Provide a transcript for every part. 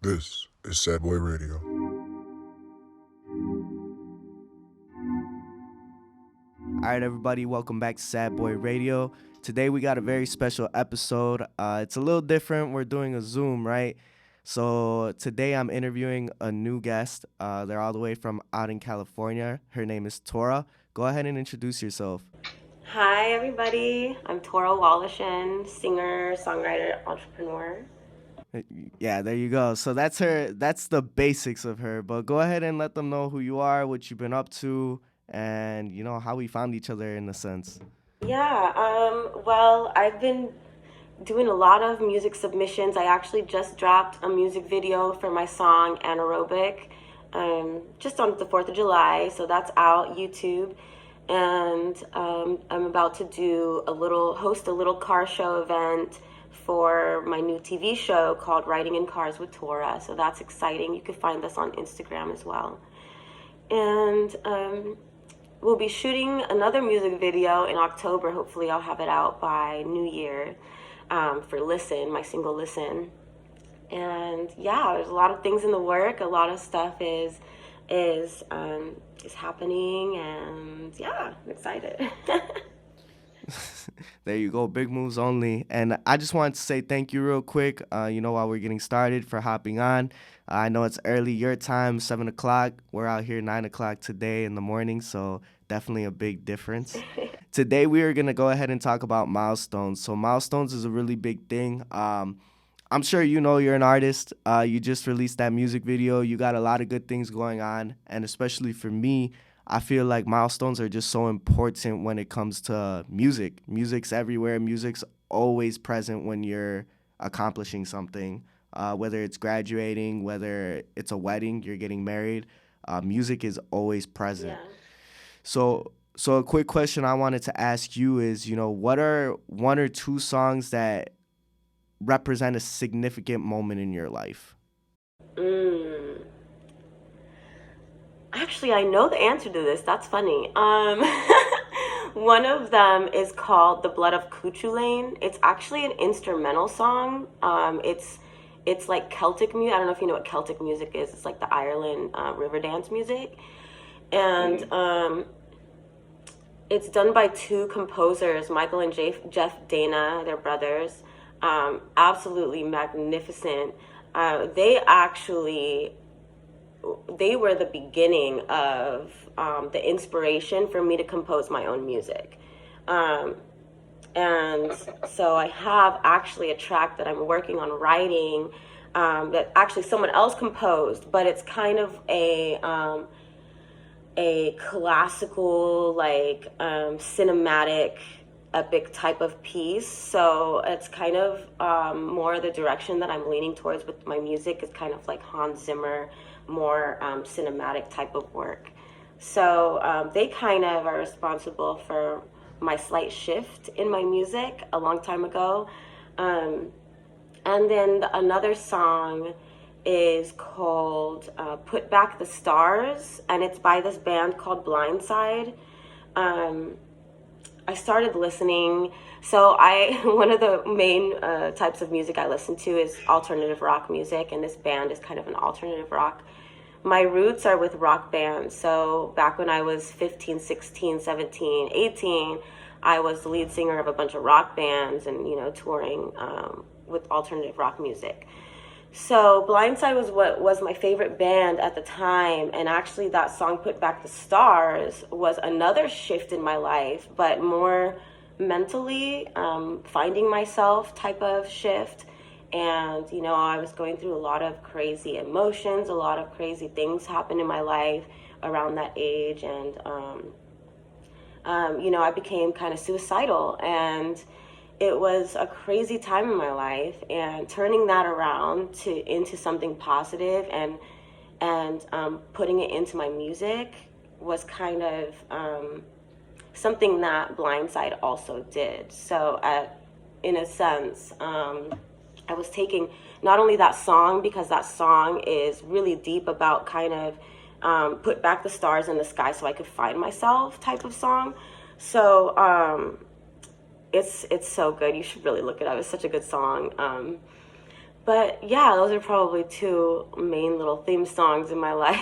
This is Sad Boy Radio. All right, everybody, welcome back to Sad Boy Radio. Today we got a very special episode. It's a little different. We're doing a Zoom, right? So today I'm interviewing a new guest. They're all the way from out in California. Her name is Tora. Go ahead and introduce yourself. Hi, everybody. I'm Tora Woloshin, singer, songwriter, entrepreneur. Yeah, there you go. So that's her. That's the basics of her. But go ahead and let them know who you are, what you've been up to, and how we found each other in a sense. Yeah, well, I've been doing a lot of music submissions. I actually just dropped a music video for my song Anaerobic, just on the 4th of July, so that's out, YouTube. And I'm about to host a little car show event for my new TV show called Riding in Cars with Tora. So that's exciting. You can find us on Instagram as well. And we'll be shooting another music video in October. Hopefully I'll have it out by New Year for Listen, my single Listen. And yeah, there's a lot of things in the work. A lot of stuff is happening, and yeah, I'm excited. There you go, big moves only. And I just wanted to say thank you real quick, while we're getting started, for hopping on. I know it's early your time, 7 o'clock. We're out here 9 o'clock today in the morning, so definitely a big difference. Today we are going to go ahead and talk about Milestones. So Milestones is a really big thing. I'm sure you're an artist. You just released that music video. You got a lot of good things going on, and especially for me, I feel like milestones are just so important when it comes to music. Music's everywhere. Music's always present when you're accomplishing something, whether it's graduating, whether it's a wedding, you're getting married. Music is always present. Yeah. So a quick question I wanted to ask you is, what are one or two songs that represent a significant moment in your life? Actually, I know the answer to this. That's funny. One of them is called "The Blood of Cuchulainn." It's actually an instrumental song. It's like Celtic music. I don't know if you know what Celtic music is. It's like the Ireland river dance music, and it's done by two composers, Michael and Jeff Dana. They're brothers. Absolutely magnificent. They were the beginning of the inspiration for me to compose my own music. And so I have actually a track that I'm working on writing that actually someone else composed, but it's kind of a classical, cinematic, epic type of piece. So it's kind of more the direction that I'm leaning towards with my music is kind of like Hans Zimmer, more cinematic type of work. So they kind of are responsible for my slight shift in my music a long time ago. And then another song is called Put Back the Stars, and it's by this band called Blindside. I started listening. So one of the main types of music I listen to is alternative rock music, and this band is kind of an alternative rock. My roots are with rock bands. So back when I was 15, 16, 17, 18, I was the lead singer of a bunch of rock bands and, touring with alternative rock music. So Blindside was what was my favorite band at the time, and actually that song Put Back the Stars was another shift in my life, but more mentally finding myself type of shift. And I was going through a lot of crazy emotions, a lot of crazy things happened in my life around that age, and I became kind of suicidal, and it was a crazy time in my life, and turning that around into something positive and putting it into my music was kind of something that Blindside also did. So in a sense, I was taking not only that song, because that song is really deep about kind of put back the stars in the sky so I could find myself type of song. So it's so good. You should really look it up. It's such a good song. But yeah, those are probably two main little theme songs in my life.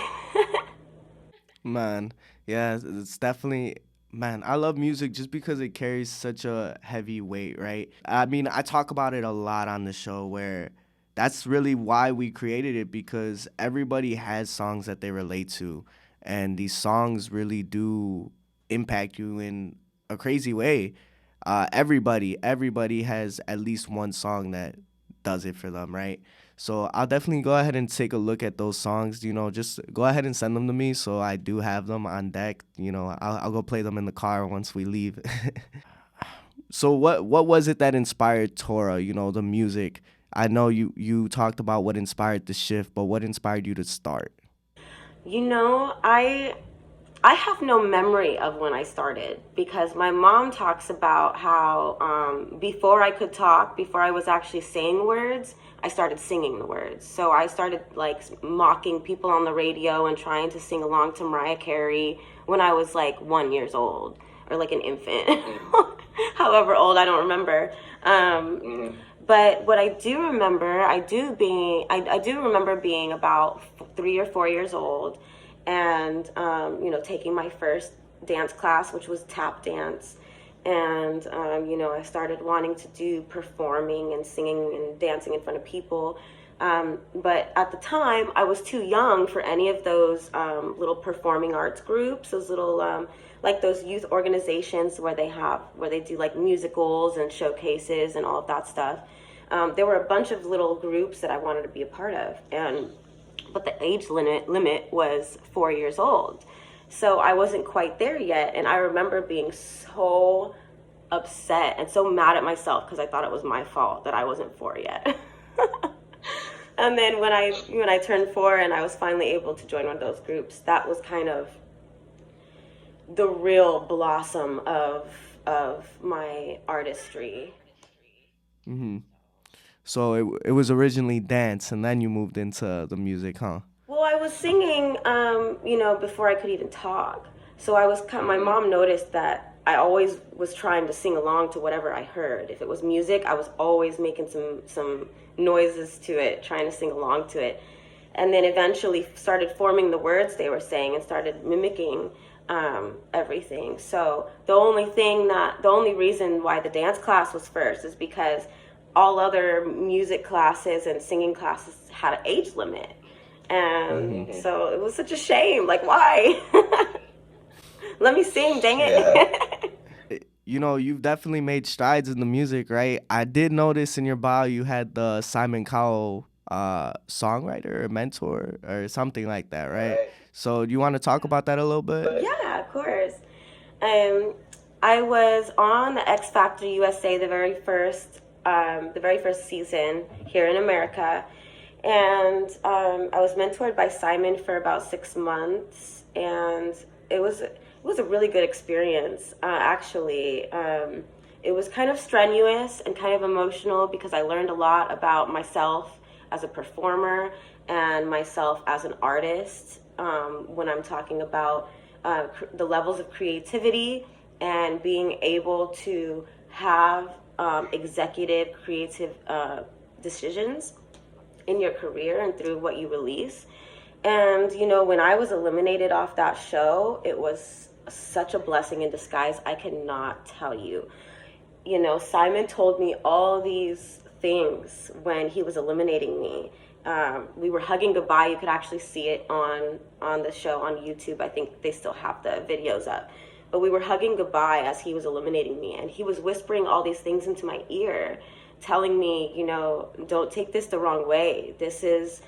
Man, yeah, it's definitely, man, I love music just because it carries such a heavy weight, right? I mean, I talk about it a lot on the show where that's really why we created it, because everybody has songs that they relate to, and these songs really do impact you in a crazy way. Everybody has at least one song that does it for them, right? So I'll definitely go ahead and take a look at those songs. Just go ahead and send them to me so I do have them on deck. I'll go play them in the car once we leave. So what was it that inspired Tora? The music. I know you talked about what inspired the shift, but what inspired you to start? You know, I have no memory of when I started because my mom talks about how before I could talk, before I was actually saying words, I started singing the words. So I started like mocking people on the radio and trying to sing along to Mariah Carey when I was like 1 years old or like an infant, however old, I don't remember. But what I do remember, I do remember being about 3 or 4 years old, and taking my first dance class, which was tap dance, and I started wanting to do performing and singing and dancing in front of people. But at the time, I was too young for any of those little performing arts groups, those little like those youth organizations where they do like musicals and showcases and all of that stuff. There were a bunch of little groups that I wanted to be a part of, but the age limit was 4 years old. So I wasn't quite there yet. And I remember being so upset and so mad at myself because I thought it was my fault that I wasn't 4 yet. And then when I turned 4 and I was finally able to join one of those groups, that was kind of the real blossom of my artistry. Hmm. So it was originally dance, and then you moved into the music, huh? Well, I was singing, before I could even talk. So my mom noticed that I always was trying to sing along to whatever I heard. If it was music, I was always making some noises to it, trying to sing along to it. And then eventually started forming the words they were saying and started mimicking everything. So the only reason why the dance class was first is because all other music classes and singing classes had an age limit. And so it was such a shame. Like, why? Let me sing, dang it. You've definitely made strides in the music, right? I did notice in your bio you had the Simon Cowell songwriter or mentor or something like that, right? So do you want to talk about that a little bit? Yeah, of course. I was on the X Factor USA the very first season here in America, and I was mentored by Simon for about 6 months, and it was a really good experience. Actually, it was kind of strenuous and kind of emotional because I learned a lot about myself as a performer and myself as an artist. When I'm talking about the levels of creativity and being able to have executive creative decisions in your career and through what you release. And when I was eliminated off that show, it was such a blessing in disguise. I cannot tell you. Simon told me all these things when he was eliminating me. We were hugging goodbye. You could actually see it on the show on YouTube. I think they still have the videos up. But we were hugging goodbye as he was eliminating me, and he was whispering all these things into my ear, telling me, don't take this the wrong way.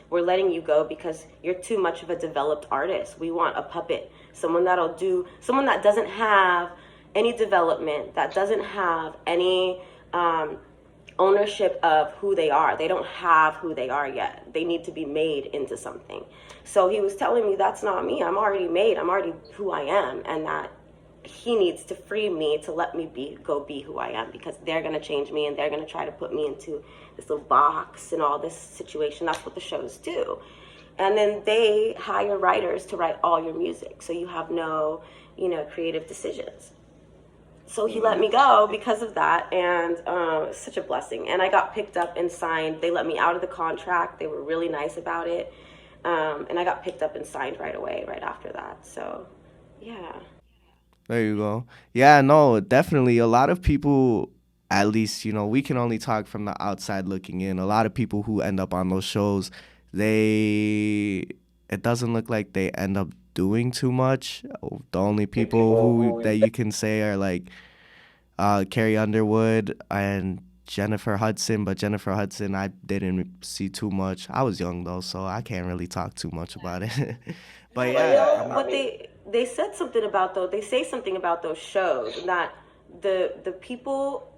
We're letting you go because you're too much of a developed artist. We want a puppet, someone that doesn't have any development, that doesn't have any ownership of who they are. They don't have who they are yet. They need to be made into something. So he was telling me that's not me. I'm already made. I'm already who I am, and that he needs to free me to let me go be who I am, because they're going to change me and they're going to try to put me into this little box and all this situation. That's what the shows do. And then they hire writers to write all your music, so you have no, creative decisions. So he let me go because of that, and it's such a blessing. And I got picked up and signed. They let me out of the contract. They were really nice about it, and I got picked up and signed right away, right after that. So, yeah. There you go. Yeah, no, definitely. A lot of people, at least, we can only talk from the outside looking in. A lot of people who end up on those shows, it doesn't look like they end up doing too much. The only people that you can say are like Carrie Underwood and Jennifer Hudson, but Jennifer Hudson, I didn't see too much. I was young though, so I can't really talk too much about it. But yeah, What they said something about though, they say something about those shows that the people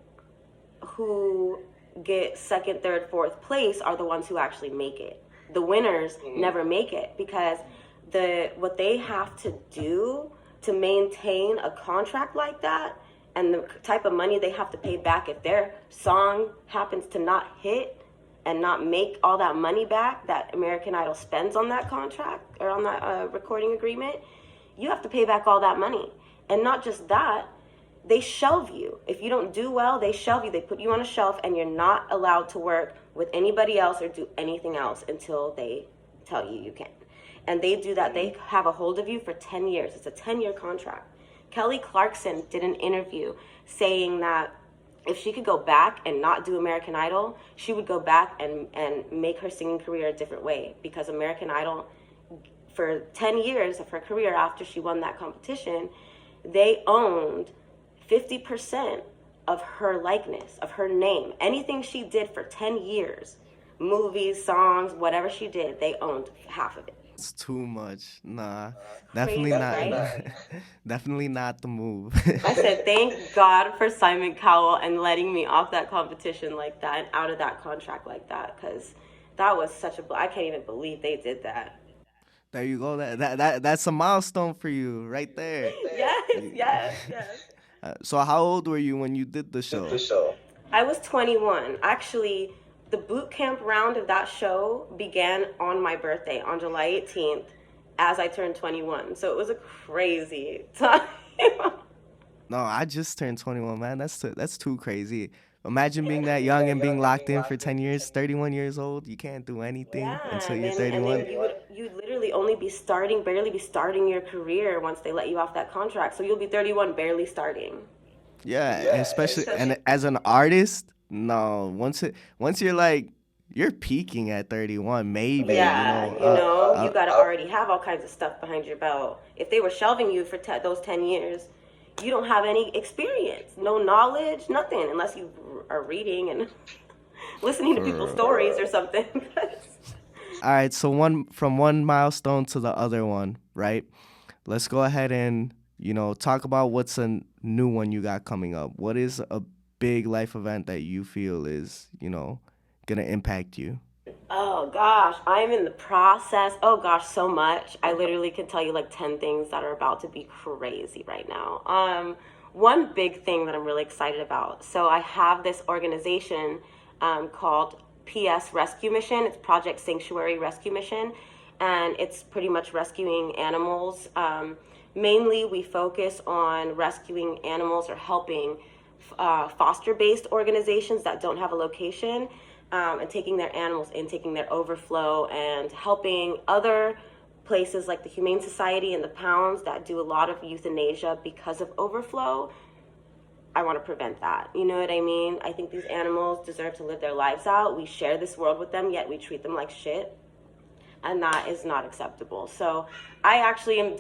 who get second, third, fourth place are the ones who actually make it. The winners never make it because what they have to do to maintain a contract like that and the type of money they have to pay back if their song happens to not hit and not make all that money back that American Idol spends on that contract or on that recording agreement, you have to pay back all that money. And not just that, they shelve you. If you don't do well, they shelve you. They put you on a shelf and you're not allowed to work with anybody else or do anything else until they tell you you can. And they do that. They have a hold of you for 10 years. It's a 10-year contract. Kelly Clarkson did an interview saying that if she could go back and not do American Idol, she would go back and make her singing career a different way, because American Idol, for 10 years of her career after she won that competition, they owned 50% of her likeness, of her name. Anything she did for 10 years, movies, songs, whatever she did, they owned half of it. It's too much. Nah, definitely Crazy, not. right? Definitely not the move. I said, thank God for Simon Cowell and letting me off that competition like that and out of that contract like that, because that was such a... I can't even believe they did that. There you go. That's a milestone for you right there. Yes. So how old were you when you did the show? I was 21. Actually, the boot camp round of that show began on my birthday, on July 18th, as I turned 21. So it was a crazy time. No, I just turned 21, man. That's too crazy. Imagine being that young and being locked in for 10 years, 31 years old. You can't do anything until you're 31. And then you'd literally only barely be starting your carear once they let you off that contract. So you'll be 31, barely starting. Yeah, especially and as an artist, no. Once you're like you're peaking at 31, maybe. Yeah, you gotta already have all kinds of stuff behind your belt. If they were shelving you for those 10 years, you don't have any experience, no knowledge, nothing, unless you are reading and listening to people's stories or something. All right, so from one milestone to the other one, right? Let's go ahead and talk about what's a new one you got coming up. What is a big life event that you feel is, gonna impact you? Oh gosh, I'm in the process. Oh gosh, so much. I literally can tell you like 10 things that are about to be crazy right now. One big thing that I'm really excited about. So I have this organization called PS Rescue Mission. It's Project Sanctuary Rescue Mission, and it's pretty much rescuing animals. Mainly, we focus on rescuing animals or helping foster-based organizations that don't have a location, and taking their animals in, taking their overflow, and helping other places like the Humane Society and the Pounds that do a lot of euthanasia because of overflow. I want to prevent that. You know what I mean? I think these animals deserve to live their lives out. We share this world with them, yet we treat them like shit. And that is not acceptable. So I actually am,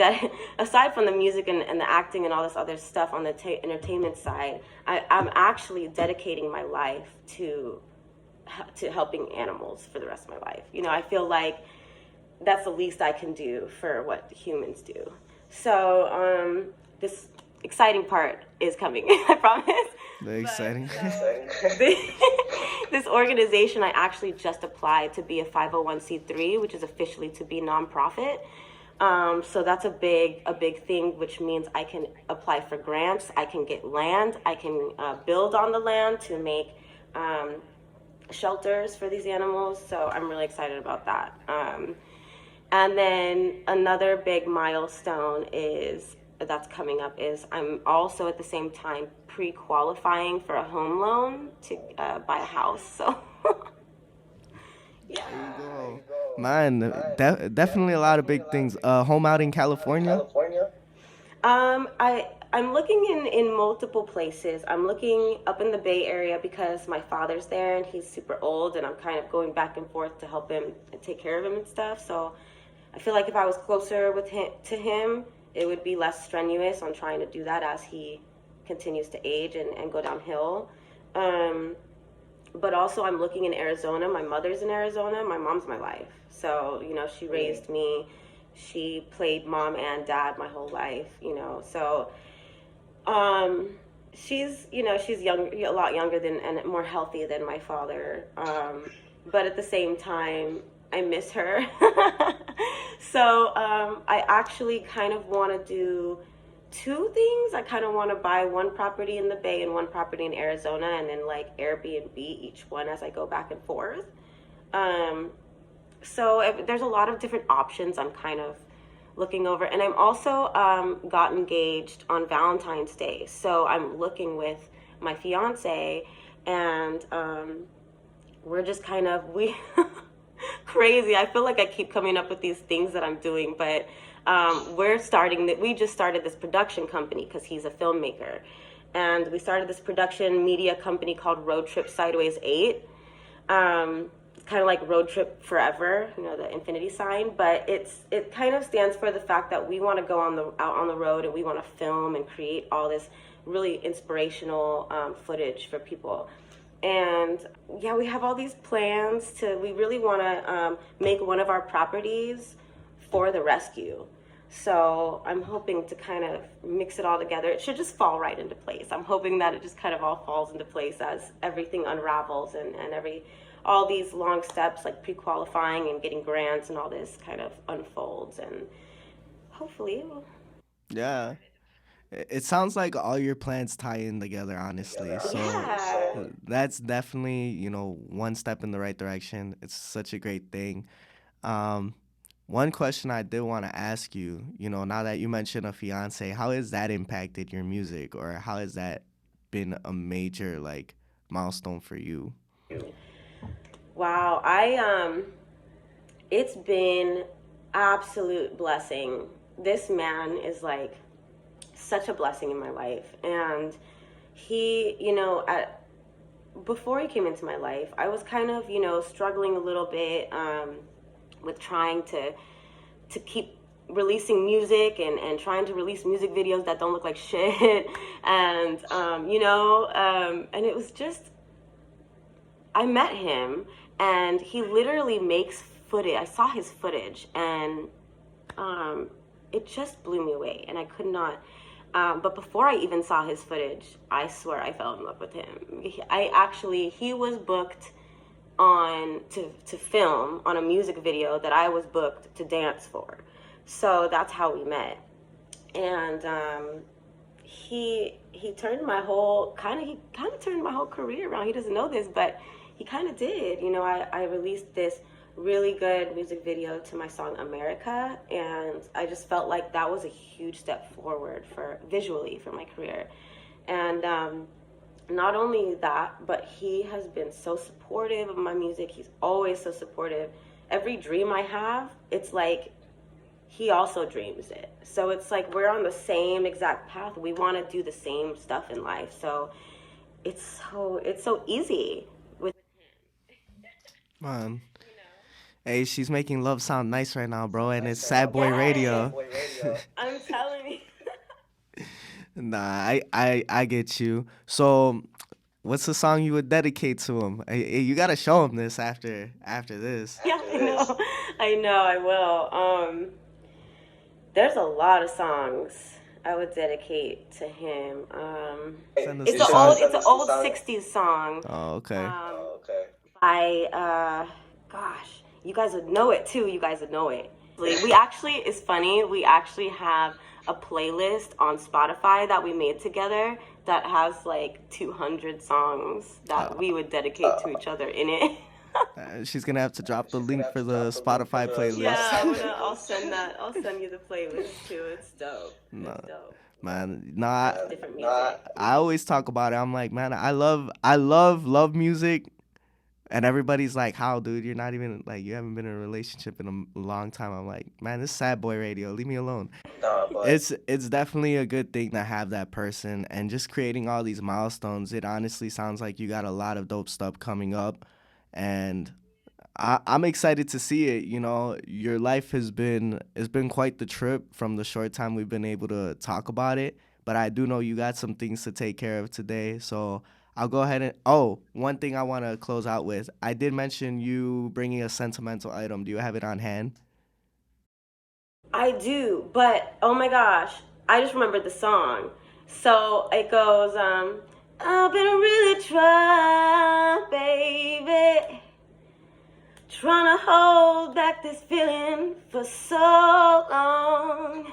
aside from the music and the acting and all this other stuff on the entertainment side, I'm actually dedicating my life to helping animals for the rest of my life. I feel like that's the least I can do for what humans do. So this exciting part is coming, I promise. Very exciting. This organization, I actually just applied to be a 501c3, which is officially to be nonprofit. So that's a big thing, which means I can apply for grants, I can get land, I can build on the land to make shelters for these animals. So I'm really excited about that. And then another big milestone is that's coming up is I'm also at the same time pre-qualifying for a home loan to buy a house. So yeah. There you go. Man, definitely a lot of big things. Home out in California? I'm looking in multiple places. I'm looking up in the Bay Area because my father's there and he's super old, and I'm kind of going back and forth to help him and take care of him and stuff. So I feel like if I was closer with him, it would be less strenuous on trying to do that as he continues to age and go downhill. But also I'm looking in Arizona. My mother's in Arizona. My mom's my life. So, she raised me. She played mom and dad my whole life, So she's young, a lot younger than and more healthy than my father. But at the same time, I miss her. So I actually kind of want to do two things. I kind of want to buy one property in the Bay and one property in Arizona, and then like Airbnb each one as I go back and forth. So there's a lot of different options I'm kind of looking over. And I'm also got engaged on Valentine's Day. So I'm looking with my fiance, and we're just kind of, crazy. I feel like I keep coming up with these things that I'm doing, but we just started this production company because he's a filmmaker. And we started this production media company called Road Trip Sideways 8. It's kind of like Road Trip Forever, the infinity sign, but it kind of stands for the fact that we want to go out on the road, and we want to film and create all this really inspirational footage for people. And yeah, we have all these plans we really want to make one of our properties for the rescue. So I'm hoping to kind of mix it all together. It should just fall right into place. I'm hoping that it just kind of all falls into place as everything unravels and all these long steps like pre-qualifying and getting grants and all this kind of unfolds, and hopefully Yeah. It sounds like all your plans tie in together, honestly. So yeah. that's definitely, one step in the right direction. It's such a great thing. Um, One question I did want to ask you, now that you mentioned a fiance, how has that impacted your music, or how has that been a major like milestone for you? Wow, it's been absolute blessing. This man is like such a blessing in my life, and he, before he came into my life, I was kind of, struggling a little bit with trying to keep releasing music and trying to release music videos that don't look like shit, and and it was just, I met him, and he literally makes footage. I saw his footage, and it just blew me away, and I could not. But before I even saw his footage, I swear I fell in love with him. He was booked to film on a music video that I was booked to dance for. So that's how we met. And he turned my whole turned my whole career around. He doesn't know this, but he kind of did. I released this really good music video to my song America, and I just felt like that was a huge step forward visually for my career. And not only that, but he has been so supportive of my music. He's always so supportive. Every dream I have, it's like he also dreams it. So it's like we're on the same exact path. We want to do the same stuff in life. So it's so easy with him. Man. Hey, she's making love sound nice right now, bro, and it's Sad Boy Radio. I'm telling you. Nah, I get you. So, what's the song you would dedicate to him? You gotta show him this after this. Yeah, I know, I will. There's a lot of songs I would dedicate to him. It's an old '60s song. Oh, okay. By gosh. You guys would know it too. It's funny. We actually have a playlist on Spotify that we made together that has like 200 songs that we would dedicate to each other in it. She's gonna have to drop the link for the Spotify playlist. Yeah, I'll send that. I'll send you the playlist too. It's dope. No, It's dope. man, nah. Different music. I always talk about it. I'm like, man, I love music. And everybody's like, how, dude? You're not even, like, you haven't been in a relationship in a long time. I'm like, man, this is sad boy radio. Leave me alone. It's definitely a good thing to have that person. And just creating all these milestones, it honestly sounds like you got a lot of dope stuff coming up. And I'm excited to see it. You know, your life has been, it's been quite the trip from the short time we've been able to talk about it. But I do know you got some things to take care of today. So I'll go ahead and, one thing I want to close out with. I did mention you bringing a sentimental item. Do you have it on hand? I do, but oh my gosh, I just remembered the song. So it goes, I've been really trying, baby, trying to hold back this feeling for so long.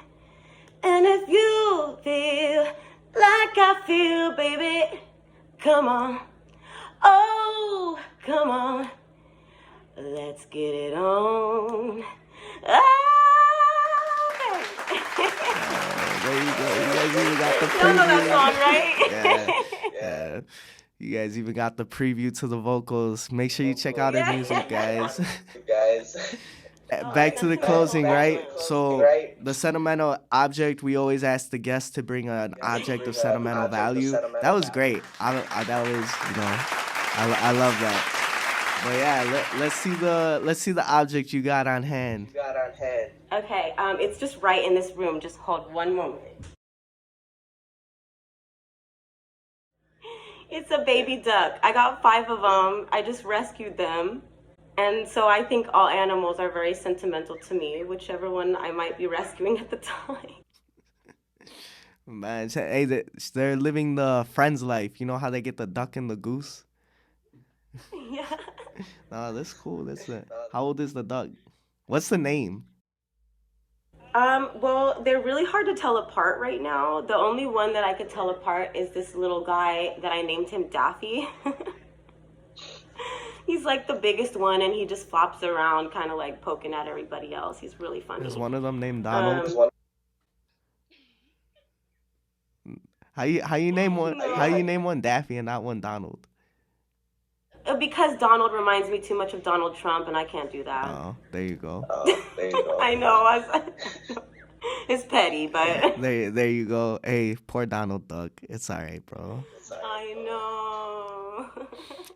And if you feel like I feel, baby, come on, oh, come on, let's get it on. There you go. You guys even got the preview. You know that song, right? Yeah. You guys even got the preview to the vocals. Make sure you check out her music, guys. Back to the closing, right? So the sentimental object, we always ask the guests to bring an object of sentimental value. That was great. That was, I love that. But yeah, let's see the object you got on hand. Okay, it's just right in this room. Just hold one moment. It's a baby duck. I got 5 of them. I just rescued them. And so I think all animals are very sentimental to me, whichever one I might be rescuing at the time. Man, hey, they're living the friend's life. You know how they get the duck and the goose? Yeah. Nah, that's cool. How old is the duck? What's the name? Well, they're really hard to tell apart right now. The only one that I could tell apart is this little guy that I named him Daffy. He's like the biggest one, and he just flops around, kind of like poking at everybody else. He's really funny. Is one of them named Donald? How you name one Daffy and not one Donald? Because Donald reminds me too much of Donald Trump, and I can't do that. Oh, there you go. I know. It's petty, but there you go. Hey, poor Donald Duck. It's all right, bro. I know.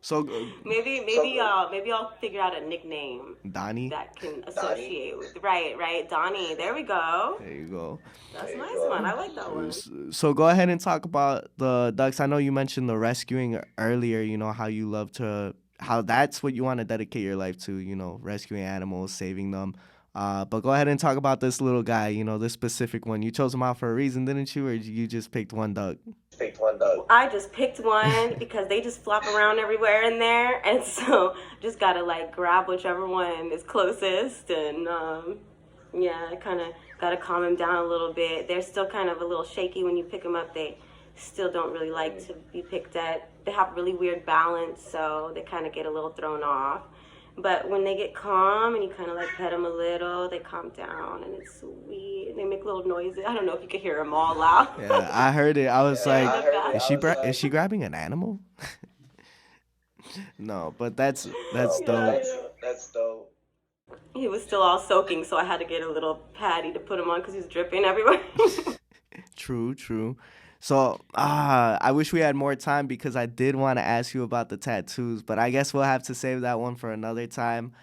So maybe I'll figure out a nickname. Donnie. That can associate with right. Donnie. There we go. There you go. That's a nice one. I like that one. So go ahead and talk about the ducks. I know you mentioned the rescuing earlier. You know how you love to, how that's what you want to dedicate your life to. You know, rescuing animals, saving them. But go ahead and talk about this little guy. You know, this specific one. You chose him out for a reason, didn't you, or you just picked one duck? I just picked one because they just flop around everywhere in there, and so just gotta like grab whichever one is closest, and I kind of gotta calm them down a little bit. They're still kind of a little shaky when you pick them up. They still don't really like to be picked at. They have really weird balance, so they kind of get a little thrown off. But when they get calm and you kind of like pet them a little, they calm down, and it's sweet. They make little noises. I don't know if you could hear them all loud. Yeah, I heard it. I was like, is she grabbing an animal? No, but that's dope. That's dope. He was still all soaking, so I had to get a little patty to put him on because he was dripping everywhere. True. So, I wish we had more time because I did want to ask you about the tattoos, but I guess we'll have to save that one for another time.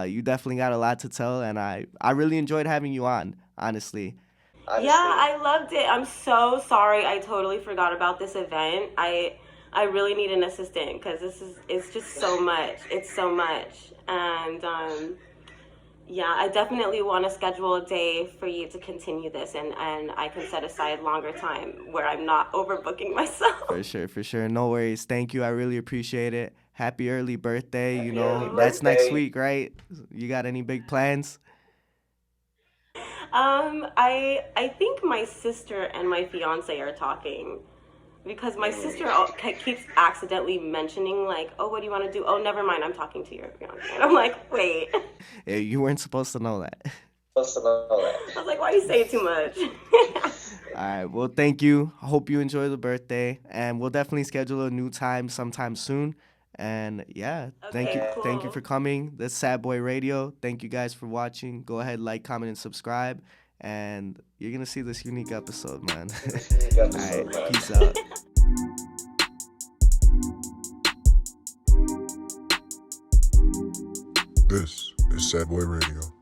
You definitely got a lot to tell, and I really enjoyed having you on, honestly. Yeah, I loved it. I'm so sorry. I totally forgot about this event. I really need an assistant because it's just so much. It's so much. And yeah, I definitely want to schedule a day for you to continue this, and I can set aside longer time where I'm not overbooking myself. For sure. No worries. Thank you. I really appreciate it. Happy early birthday. That's next week, right? You got any big plans? I think my sister and my fiance are talking. because my sister keeps accidentally mentioning, like, oh, what do you want to do? Oh, never mind, I'm talking to your fiance. And I'm like, wait. Yeah, you weren't supposed to know that. I was like, why are you saying too much? All right, well, thank you. I hope you enjoy the birthday, and we'll definitely schedule a new time sometime soon. And yeah, thank you. Okay, cool. Thank you for coming. That's Sad Boy Radio. Thank you guys for watching. Go ahead, like, comment, and subscribe. And you're going to see this unique episode, man. All right, peace out. This is Sad Boy Radio.